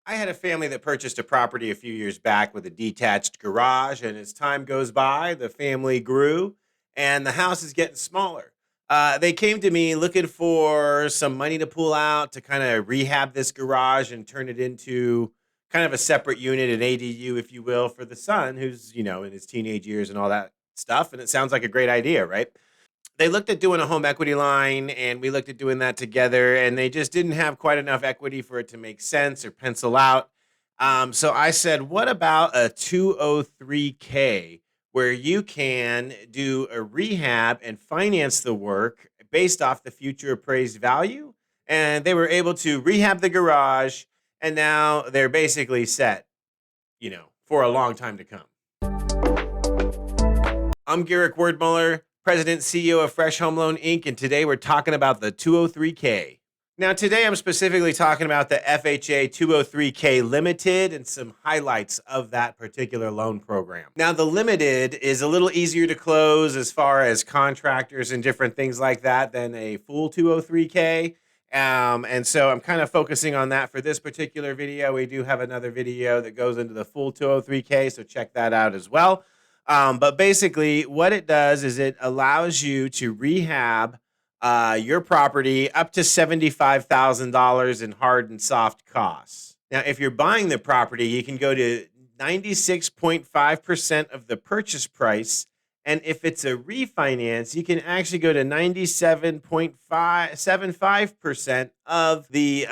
I had a family that purchased a property a few years back with a detached garage, and as time goes by, the family grew and the house is getting smaller. They came to me looking for some money to pull out to kind of rehab this garage and turn it into kind of a separate unit, an ADU, if you will, for the son who's, in his teenage years and all that stuff. And it sounds like a great idea, right? They looked at doing a home equity line and we looked at doing that together, and they just didn't have quite enough equity for it to make sense or pencil out. So I said, what about a 203K where you can do a rehab and finance the work based off the future appraised value? And they were able to rehab the garage, and now they're basically set, for a long time to come. I'm Garrick Wordmuller, President CEO of Fresh Home Loan Inc., and today we're talking about the 203K. Now, today I'm specifically talking about the FHA 203K Limited and some highlights of that particular loan program. Now, the Limited is a little easier to close as far as contractors and different things like that than a full 203K. And so I'm kind of focusing on that for this particular video. We do have another video that goes into the full 203K, so check that out as well. But basically, what it does is it allows you to rehab your property up to $75,000 in hard and soft costs. Now, if you're buying the property, you can go to 96.5% of the purchase price. And if it's a refinance, you can actually go to 97.75% of the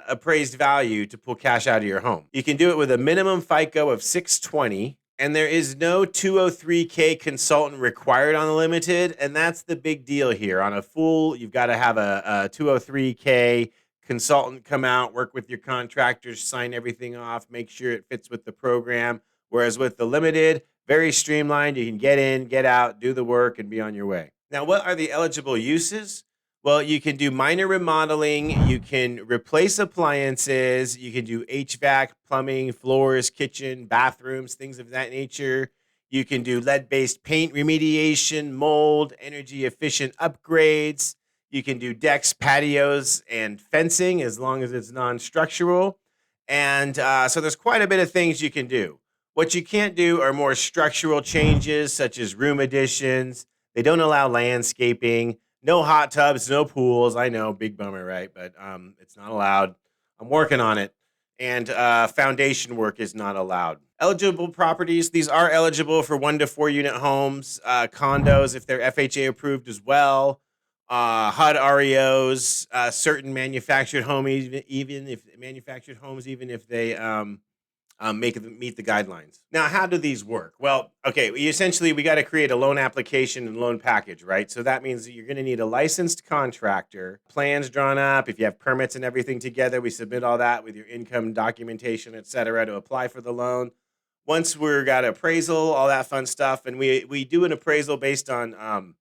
appraised value to pull cash out of your home. You can do it with a minimum FICO of 620. And there is no 203K consultant required on the Limited, and that's the big deal here. On a full, you've got to have a 203K consultant come out, work with your contractors, sign everything off, make sure it fits with the program. Whereas with the Limited, very streamlined. You can get in, get out, do the work, and be on your way. Now, what are the eligible uses? Well, you can do minor remodeling, you can replace appliances, you can do HVAC, plumbing, floors, kitchen, bathrooms, things of that nature. You can do lead-based paint remediation, mold, energy efficient upgrades. You can do decks, patios, and fencing as long as it's non-structural. And so there's quite a bit of things you can do. What you can't do are more structural changes such as room additions. They don't allow landscaping. No hot tubs, no pools. I know, big bummer, right? But it's not allowed. I'm working on it. And foundation work is not allowed. Eligible properties, these are eligible for 1 to 4 unit homes, condos if they're FHA approved as well, HUD REOs, certain manufactured homes, even if they meet the guidelines. Now, how do these work? Well, okay, we got to create a loan application and loan package, right? So that means that you're going to need a licensed contractor, plans drawn up. If you have permits and everything together, we submit all that with your income documentation, et cetera, to apply for the loan. Once we've got appraisal, all that fun stuff, and we do an appraisal based on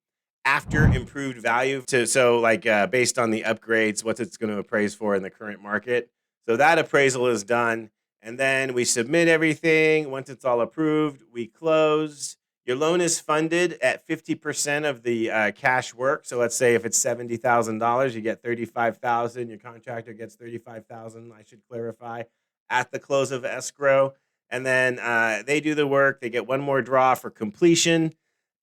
after improved value. Based on the upgrades, what it's going to appraise for in the current market. So that appraisal is done. And then we submit everything. Once it's all approved, we close. Your loan is funded at 50% of the cash work. So let's say if it's $70,000, you get $35,000. Your contractor gets $35,000. I should clarify at the close of escrow. And then they do the work. They get one more draw for completion.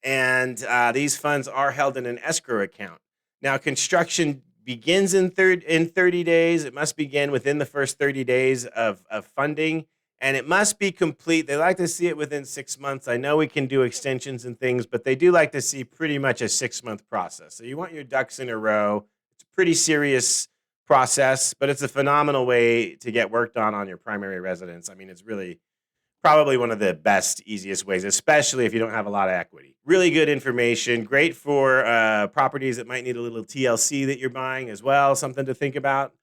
And these funds are held in an escrow account. Now, construction begins in 30 days. It must begin within the first 30 days of funding, and it must be complete. They like to see it within 6 months. I know we can do extensions and things, but they do like to see pretty much a 6-month process. So you want your ducks in a row. It's a pretty serious process, but it's a phenomenal way to get work done on your primary residence. I mean, it's really probably one of the best, easiest ways, especially if you don't have a lot of equity. Really good information, great for properties that might need a little TLC that you're buying as well, something to think about.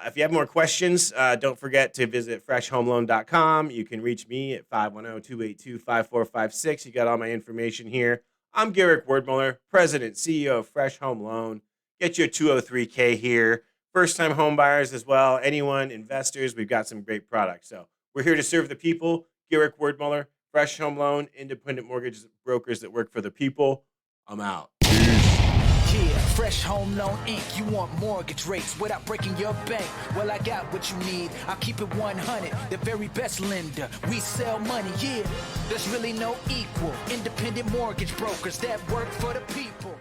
If you have more questions, don't forget to visit freshhomeloan.com. You can reach me at 510-282-5456. You got all my information here. I'm Garrick Wordmuller, President, CEO of Fresh Home Loan. Get your 203K here. First-time home buyers as well, anyone, investors, we've got some great products. So we're here to serve the people. Garrick Wordmuller, Fresh Home Loan, independent mortgage brokers that work for the people. I'm out. Peace. Yeah, Fresh Home Loan Inc. You want mortgage rates without breaking your bank? Well, I got what you need. I'll keep it 100. The very best lender. We sell money, yeah. There's really no equal. Independent mortgage brokers that work for the people.